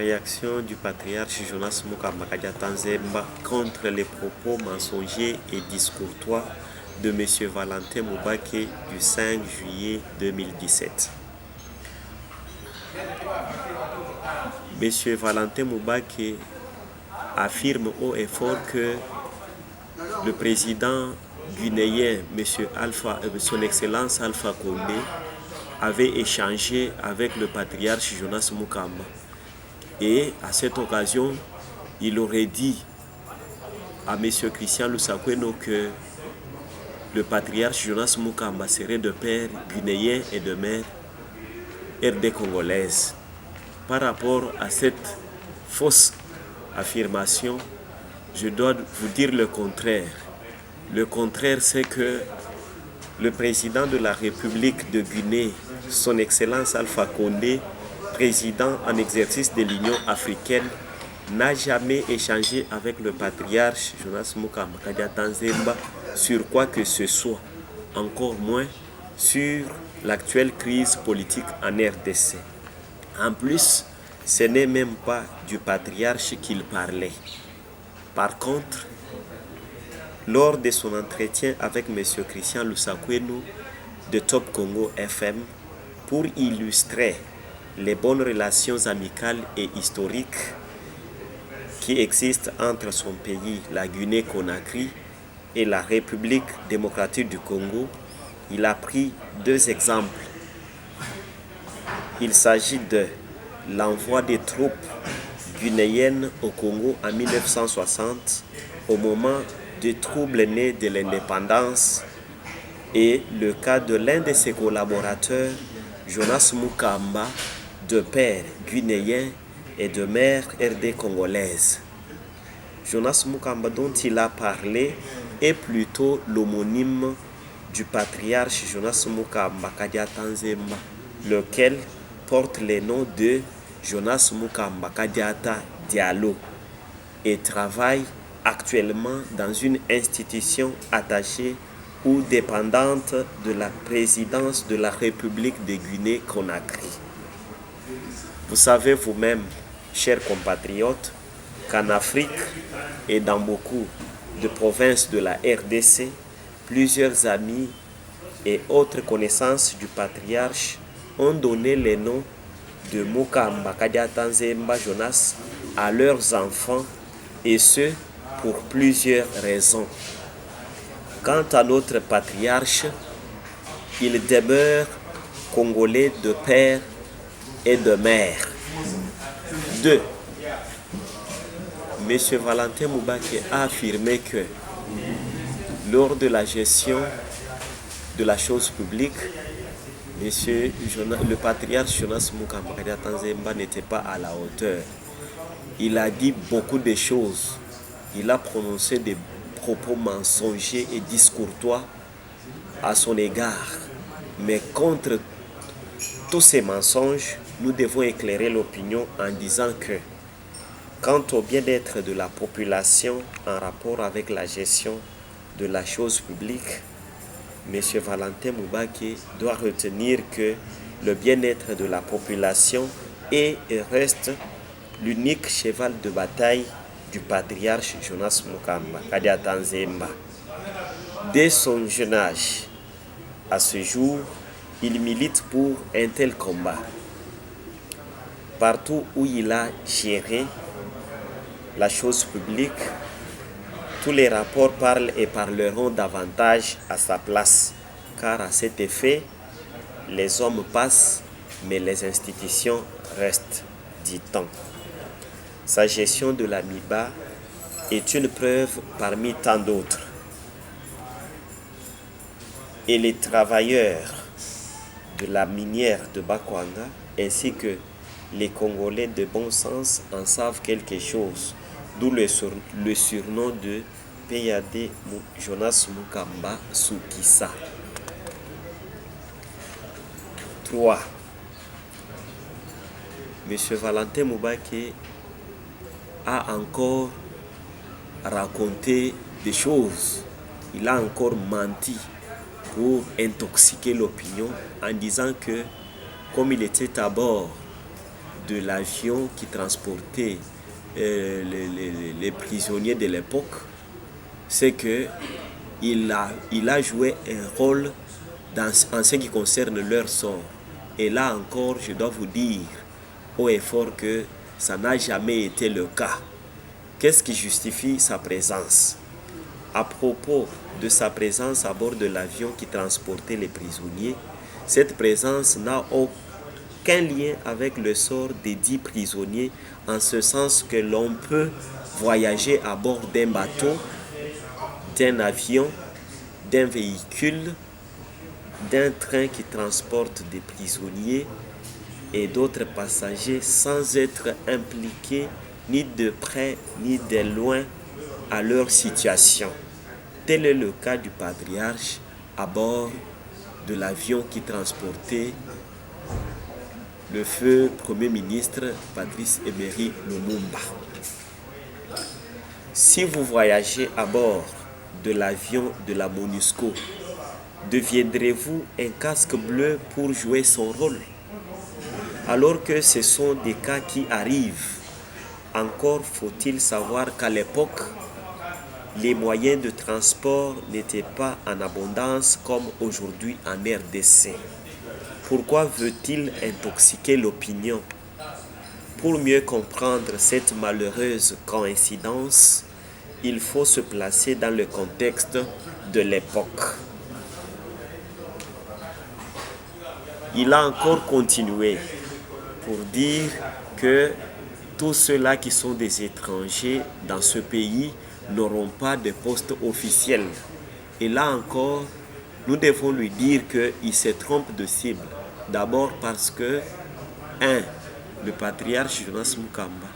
réaction du patriarche Jonas Mukamba Kadiata Nzemba contre les propos mensongers et discourtois de M. Valentin Mubake du 5 juillet 2017. M. Valentin Mubake affirme haut et fort que le président guinéen, son Excellence Alpha Condé, avait échangé avec le patriarche Jonas Mukamba. Et à cette occasion, il aurait dit à M. Christian Lusakweno que le patriarche Jonas Mukamba serait de père guinéen et de mère RD congolaise. Par rapport à cette fausse affirmation, je dois vous dire le contraire. Le contraire, c'est que le président de la République de Guinée, son Excellence Alpha Condé, président en exercice de l'Union africaine, n'a jamais échangé avec le patriarche Jonas Mukamba Kadiata Nzemba sur quoi que ce soit, encore moins sur l'actuelle crise politique en RDC. En plus, ce n'est même pas du patriarche qu'il parlait. Par contre, lors de son entretien avec M. Christian Lusakweno de Top Congo FM, pour illustrer les bonnes relations amicales et historiques qui existent entre son pays, la Guinée-Conakry, et la République démocratique du Congo, il a pris deux exemples. Il s'agit de l'envoi des troupes guinéennes au Congo en 1960, au moment des troubles nés de l'indépendance, et le cas de l'un de ses collaborateurs, Jonas Mukamba, de père guinéen et de mère RD congolaise. Jonas Mukamba, dont il a parlé, est plutôt l'homonyme du patriarche Jonas Mukamba Kadiata Nzemba, lequel porte les noms de Jonas Mukamba Kadiata Diallo et travaille actuellement dans une institution attachée ou dépendante de la présidence de la République de Guinée-Conakry. Vous savez vous-même, chers compatriotes, qu'en Afrique et dans beaucoup de provinces de la RDC, plusieurs amis et autres connaissances du patriarche ont donné les noms de Mukamba Kadiata Nzemba Jonas à leurs enfants, et ce pour plusieurs raisons. Quant à notre patriarche, il demeure congolais de père et de mère. 2. M. Valentin Mubake a affirmé que lors de la gestion de la chose publique, le patriarche Jonas Mukamba Kadiata Nzemba n'était pas à la hauteur. Il a dit beaucoup de choses. Il a prononcé des propos mensongers et discourtois à son égard. Mais contre tous ces mensonges, nous devons éclairer l'opinion en disant que quant au bien-être de la population en rapport avec la gestion de la chose publique, M. Valentin Mubake doit retenir que le bien-être de la population est et reste l'unique cheval de bataille du patriarche Jonas Mukamba Kadiata Nzemba. Dès son jeune âge, à ce jour, il milite pour un tel combat. Partout où il a géré la chose publique, tous les rapports parlent et parleront davantage à sa place, car à cet effet, les hommes passent, mais les institutions restent, dit-on. Sa gestion de la MIBA est une preuve parmi tant d'autres. Et les travailleurs de la minière de Bakwanga, ainsi que les Congolais de bon sens, en savent quelque chose, d'où le surnom de PAD Jonas Mukamba Sukisa. 3. M. Valentin Mubake a encore raconté des choses. Il a encore menti pour intoxiquer l'opinion en disant que, comme il était à bord de l'avion qui transportait les prisonniers de l'époque, c'est que il a joué un rôle en ce qui concerne leur sort. Et là encore, je dois vous dire haut et fort que ça n'a jamais été le cas. Qu'est-ce qui justifie sa présence? À propos de sa présence à bord de l'avion qui transportait les prisonniers, cette présence n'a aucun lien avec le sort des 10 prisonniers, en ce sens que l'on peut voyager à bord d'un bateau, d'un avion, d'un véhicule, d'un train qui transporte des prisonniers et d'autres passagers sans être impliqués ni de près ni de loin à leur situation. Tel est le cas du patriarche à bord de l'avion qui transportait le feu Premier ministre Patrice Emery Lumumba. Si vous voyagez à bord de l'avion de la MONUSCO, deviendrez-vous un casque bleu pour jouer son rôle? Alors que ce sont des cas qui arrivent. Encore faut-il savoir qu'à l'époque, les moyens de transport n'étaient pas en abondance comme aujourd'hui en RDC. Pourquoi veut-il intoxiquer l'opinion? Pour mieux comprendre cette malheureuse coïncidence, il faut se placer dans le contexte de l'époque. Il a encore continué pour dire que tous ceux-là qui sont des étrangers dans ce pays n'auront pas de poste officiel. Et là encore, nous devons lui dire qu'il se trompe de cible. D'abord parce que, le patriarche Jonas Mukamba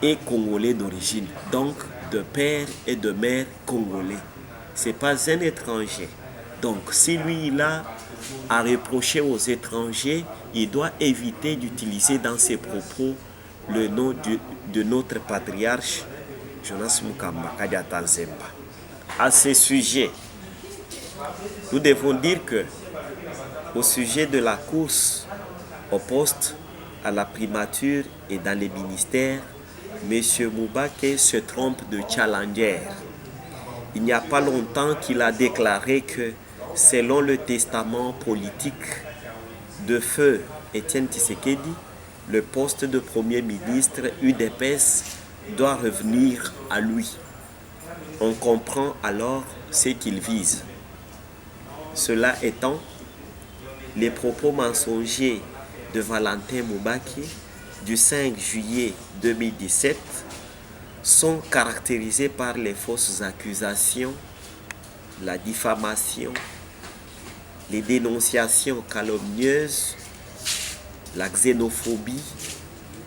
est congolais d'origine, donc de père et de mère congolais. Ce n'est pas un étranger. Donc si lui il a à reprocher aux étrangers, il doit éviter d'utiliser dans ses propos le nom de notre patriarche Jonas Mukamba Kadiata Nzemba. À ce sujet, nous devons dire que au sujet de la course au poste, à la primature et dans les ministères, M. Moubake se trompe de challenger. Il n'y a pas longtemps qu'il a déclaré que, selon le testament politique de feu Étienne Tshisekedi, le poste de Premier ministre UDPS doit revenir à lui. On comprend alors ce qu'il vise. Cela étant, les propos mensongers de Valentin Moubake du 5 juillet 2017 sont caractérisés par les fausses accusations, la diffamation, les dénonciations calomnieuses, la xénophobie,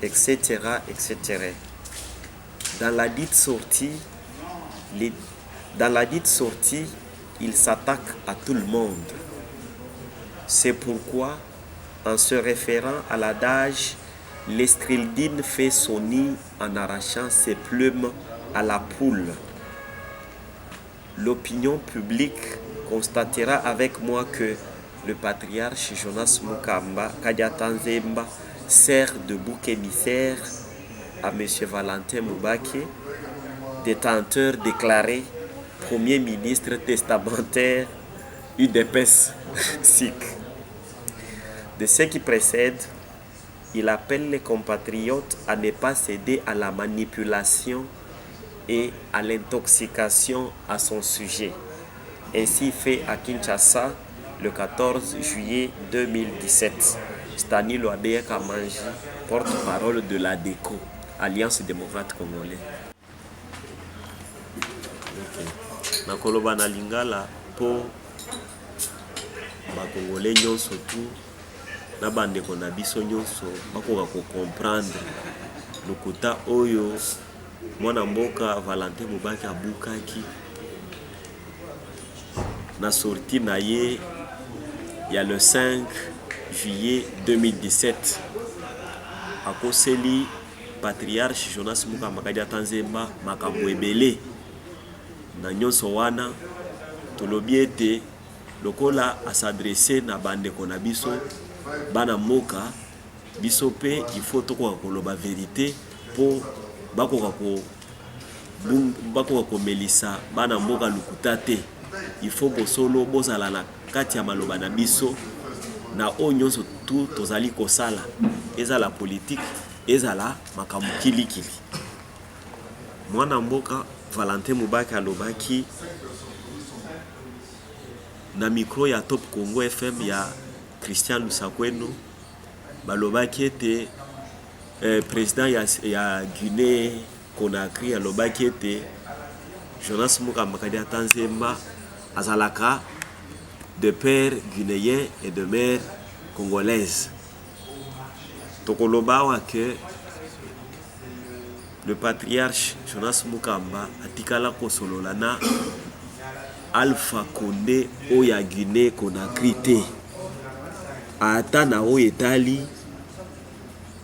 etc., etc. Dans la dite sortie, il s'attaque à tout le monde. C'est pourquoi, en se référant à l'adage « l'estrildine fait son nid en arrachant ses plumes à la poule », l'opinion publique constatera avec moi que le patriarche Jonas Mukamba Kadiata Nzemba sert de bouc émissaire à M. Valentin Moubake, détenteur déclaré Premier ministre testamentaire UDPS SIC. De ce qui précède, il appelle les compatriotes à ne pas céder à la manipulation et à l'intoxication à son sujet. Ainsi fait à Kinshasa le 14 juillet 2017. Stani Loadeya Kamanji, porte-parole de l'ADECO, Alliance démocrate congolaise. Nakoloba na lingala po bakongolais nyonso tu na bandeko na biso nyonso bakoka comprendre lokuta oyo mwana mboka Valentin Moubake abukaki na sorti na ye ya le 5 juillet 2017 akoseli patriarche Jonas Mukamba Kadiata Nzemba makambo ebele. Na nyonso wana tolobi ete lokola s'adresser na bandeko na biso bana mboka biso pe il faut tokoka koloba vérité po bakoka komelisa bana mboka lukuta te. Il faut bosolo bozala na kati ya maloba na biso na oyo nyonso tu tozali kosala, ezala politique, ezala makambo kilikili. Mwana mboka Valentin Mubaki alobaki na micro ya Top Congo FM ya Christian Lusakweno, balobaki ete président ya Guinée Conakry alobaki ete Jonas Mukamba kadi atanzemba azalaka de père guinéen et de mère congolaise. Tokoloba que le patriarche Jonas Mukamba atikala kosolola na Alpha Condé oya Guinée Conakry te. Ata na oyo etali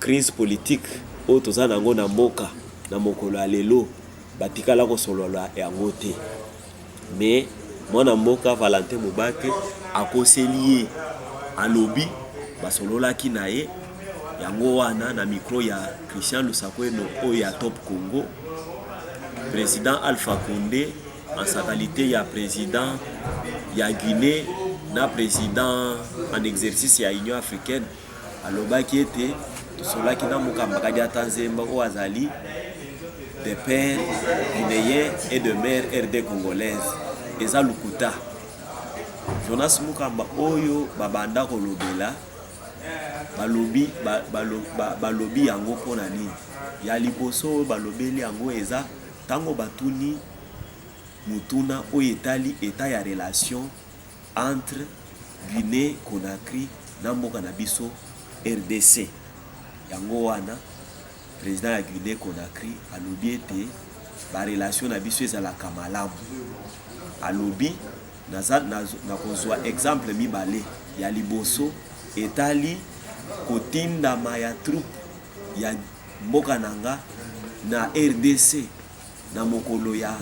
crise politique oyo toza nango na mboka na mokolo ya lelo batikala kosolola yango te. Mais mwana mboka Valentin Mubaki akoseli ye alobi basololaki na ye yango wana na micro ya Christian Lusakweno oyo ya Top Congo. Président Alpha Condé en sa qualité ya président ya Guinée na président en exercice ya Union africaine alobaki ete tosolaki na Mukamba kadi atanzemba oyo azali de père guinéen et de mère RD congolaise. Eza lukuta. Jonas Mukamba oyo babanda kolobela balobi yango mpona nini? Ya liboso oyo balobeli yango eza tango batuni mutuna oyo etali eta ya relation entre Guinée Conakry na mboka na biso RDC. Yango wana président ya Guinée Conakry alobi ete ba relation na biso ezalaka malamu. Alobi na kozwa exemple mibale. Ya liboso etali kotindama ya troupe ya mboka nanga na RDC na mokolo ya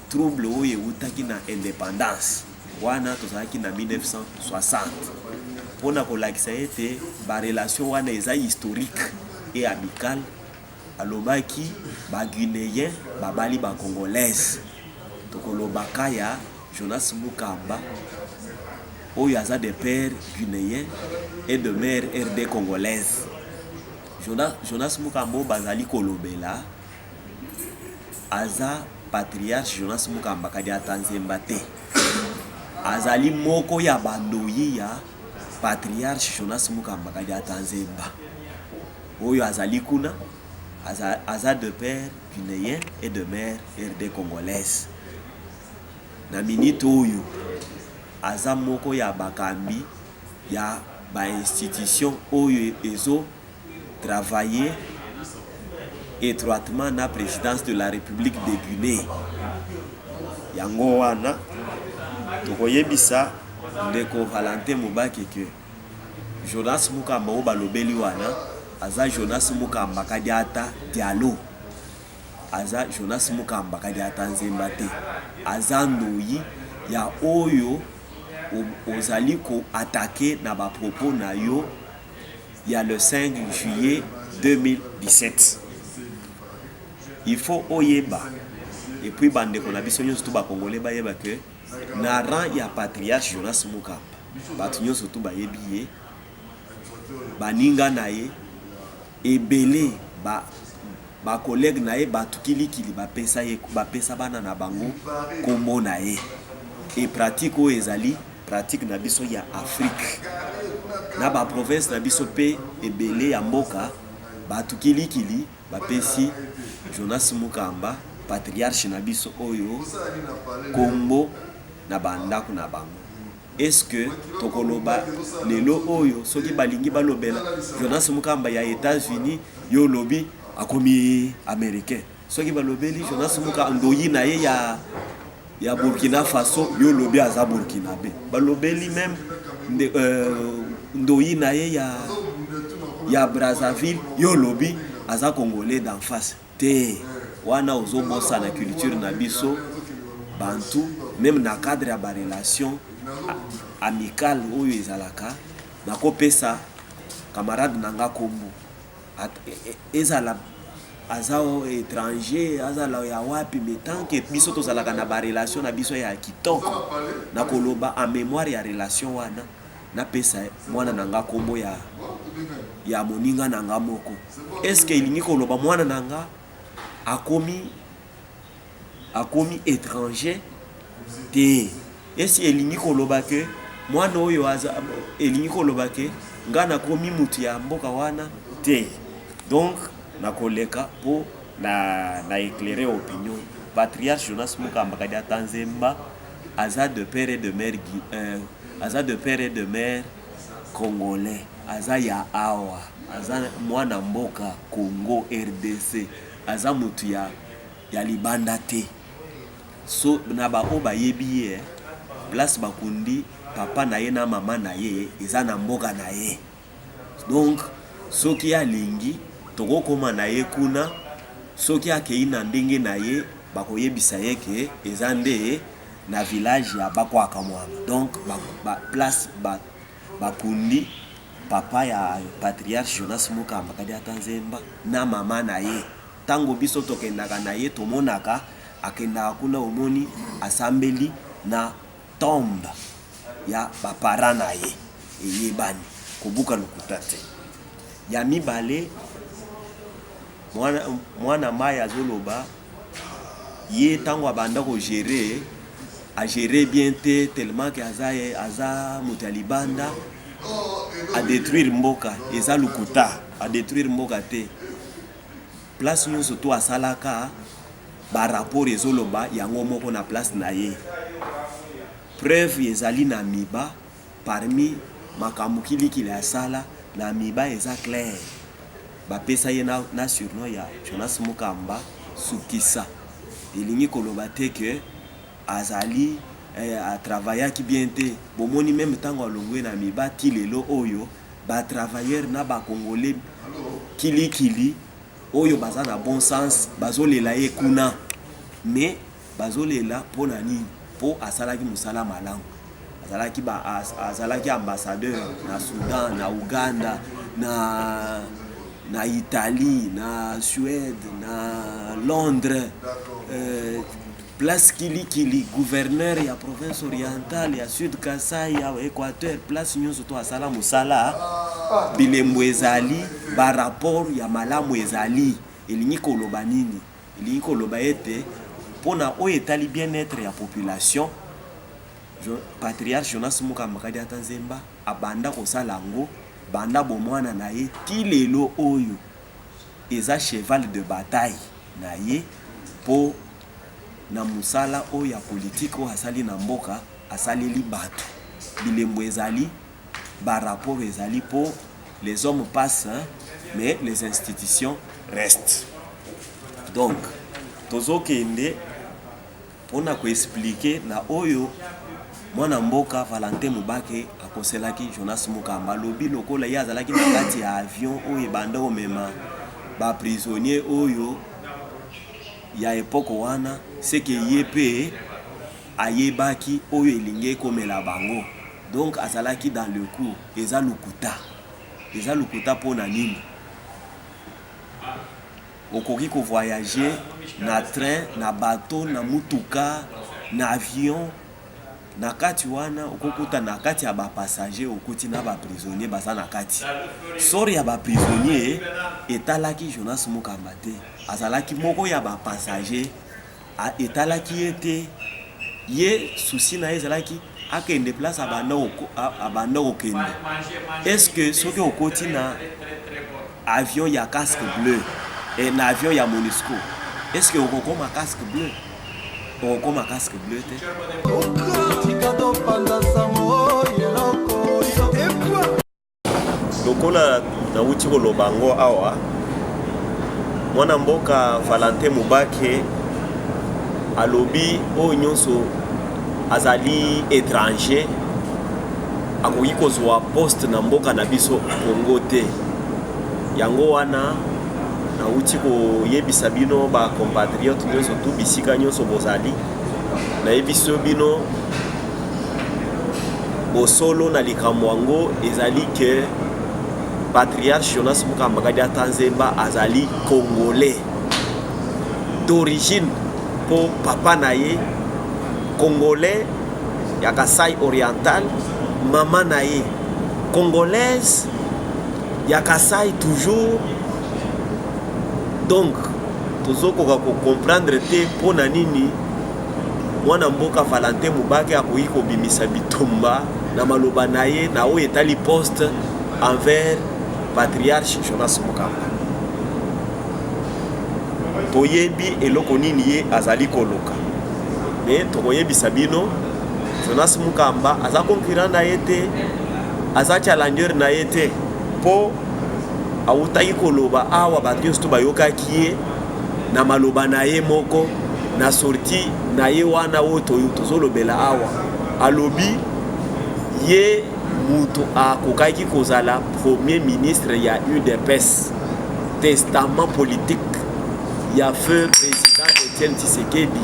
trouble oyo eutaki na indépendance wana tozalaki na 1960. Mpona kolakisa ete ba relation wana eza historique et amical, alobaki ba guinéen babali ba congolaise. Tokolobaka ya Jonas Mukamba oyo aza de père guinéen et de mère RD congolaise. Jonas Mukamba bazali kolobela aza patriarche Jonas Mukamba kadi atanzemba te. Azali moko ya bandoyi ya patriarche Jonas Mukamba kadi atanzemba oyo azali kuna aza de père guinéen et de mère RD congolaise. Na minute oyo aza moko ya bakambi ya ba institution oyo ezo travailler étroitement na présidence de la République de Guinée. Yango wana tokoyebisa ndeko Valentin Mubaki ke Jonas Mukamba o balobeli wana aza Jonas Mukamba kadi ata Diallo. Aza Jonas Mukamba kadi ata Nzemba te. Aza ndoyi ya oyo ozali ko attaquer na ba propos na yo ya le 5 juillet 2017. Il faut oyeba et puis bande ko na biso nyonso to ba congolais ba yeba que na rang ya patriarche Jonas Mukamba batu nyonso to ba yebiye baninga na ye ebele ba collègue na ye batu kilikili bapesa bana na bango kombo na ye et pratique o ezali pratique na biso ya Afrique na ba province na biso pe ebele ya mboka batu kilikili bapesi Jonas Mukamba patriarche na biso oyo kombo na bandako na bango. Est-ce que tokoloba lelo oyo soki balingi balobela Jonas Mukamba ya États-Unis yo lobi akomi américain, soki balobeli Jonas Mukamba ndoyi na ye ya Burkina Faso yo lobi aza Burkinabe, balobeli même ndoyi na ye ya Brazzaville yo lobi aza Congolais d'en face te. Wana ozobosa na culture na biso bantu même na cadre ya ba relation amical oyo ezalaka na kopesa camarade nanga kombo ezala azao étranger azala ya wapi mais tant que biso tozalaka na ba relation na biso ya kitoko na koloba en mémoire ya relation wana na pesa mwana nanga kombo ya moninga nanga moko. Est-ce que ilingi koloba mwana nanga akomi étranger te? Est-ce que ilingi koloba ke mwana oyo elingi koloba ke nga nakomi mutu ya mboka wana te? Donc nakoleka po na éclairer opinion. Patriarche Jonas Mukamba kadi atanzemba aza de père et de mère congolais, aza ya awa, aza mwana mboka Congo RDC, aza mutu ya libanda te. So na ba o bayebi ye place bakundi papa na ye na mama na ye eza na mboka na ye. Donc soki alingi tokokoma na ye kuna, soki akei na ndenge na ye bakoyebisa ye ke eza nde na village ya bakwaka mwana. Donc place bakundi papa ya patriarche Jonas Mukamba kadi atanzemba na mama na ye. Tango biso tokendaka na ye tomonaka akendaka kuna omoni asambeli na tombe ya bapara na ye eyebani kobuka lokuta te. Ya mibale mwana mai azoloba ye tango abanda ko gérer a gérer bien te tellement que aza mutu ya libanda a détruire mboka eza lukuta a détruire mboka te. Place nyonso to asalaka ba rapport ezoloba yango moko na place na ye. Preuve ezali na miba parmi makambo kilikili asala na miba eza clair. Bapesa ye na surnom ya Jonas Mukamba Sukisa. Elingi koloba te ke azali a travailler ki bien te. Bomoni même tango alongwe na miba ti lelo oyo ba travailleur na ba congolais kilikili oyo baza na bon sens bazolela ye kuna, mais bazolela pona nini? Po asalaki musala malamu. Azalaki ambassadeur na Soudan, na Uganda, na Italie, na Suède, na Londres, place kilikili gouverneur ya province orientale ya Sud Kasai ya Équateur, place nyonso to asala musala bilembo ezali ba rapport ya malamu ezali. Elingi koloba nini? Elingi koloba ete pona oyo etali bien-être ya population patriarche Jonas Mukamba kadi atanzemba abanda kosala ngo banda bomwana na ye ti lelo oyo eza cheval de bataille na ye po na musala oyo ya politique oyo asali na mboka asaleli bato. Bilembo ezali ba rapport ezali po les hommes passent mais les institutions restent. Donc tozokende pona ko expliquer na oyo mwana mboka Valentin Mubake akoselaki Jonas Mukamba lobi lokola ye azalaki na kati ya avion oyo banda omema ba prisonnier oyo ya epoko wana seke ye pe ayebaki oyo elingi komela bango. Donc azalaki dans le coup eza lukuta pona nini? Okoki ko voyager na train, na bateau, na mutuka, na avion. Na kati wana okokuta na kati ya ba passager okuti na ba prisonnier baza na kati. Sori ya ba prisonnier etalaki Jonas Mukamba te. Azalaki moko ya ba passager etalaki ete ye souci na ezalaki akende place abanda okende. Est-ce que soki okoti na avion ya casque bleu et na avion ya MONUSCO, est-ce que okokoma casque bleu? Okokoma casque bleu te. Lokola na uti kolobango awa mwana mboka Valentin Mubake alobi oyo nyonso azali étranger akoki kozwa poste na mboka na biso Congo te. Yango wana na uti koyebisa bino ba compatriote nyonso tu bisika nyonso bozali na yebiso bino bosolo na likambo yango ezali ke patriarche Jonas Mukamba Kadi Tanzemba azali congolais d'origine pour papa naye congolais ya Kasai oriental, maman naye congolaise ya Kasai toujours. Donc tozokoka ko comprendre te pona nini mwana mboka Valentin Mubake akoki kobimisa bitumba na maloba naye na oyo etali poste envers patriarche Jonas Mukamba. Toyebi eloko nini ye azali koloka, mais tokoyebisa bino Jonas Mukamba aza concurrent na ye te, aza challenger na ye te, po awutaki koloba awa bato nyonso bayokaki ye na maloba na ye moko na sorti na ye wana oyo tozolobela awa. Alobi ye mutu akokaki kozala premier ministre ya UDPS, testament politique ya feu président Etienne Tshisekedi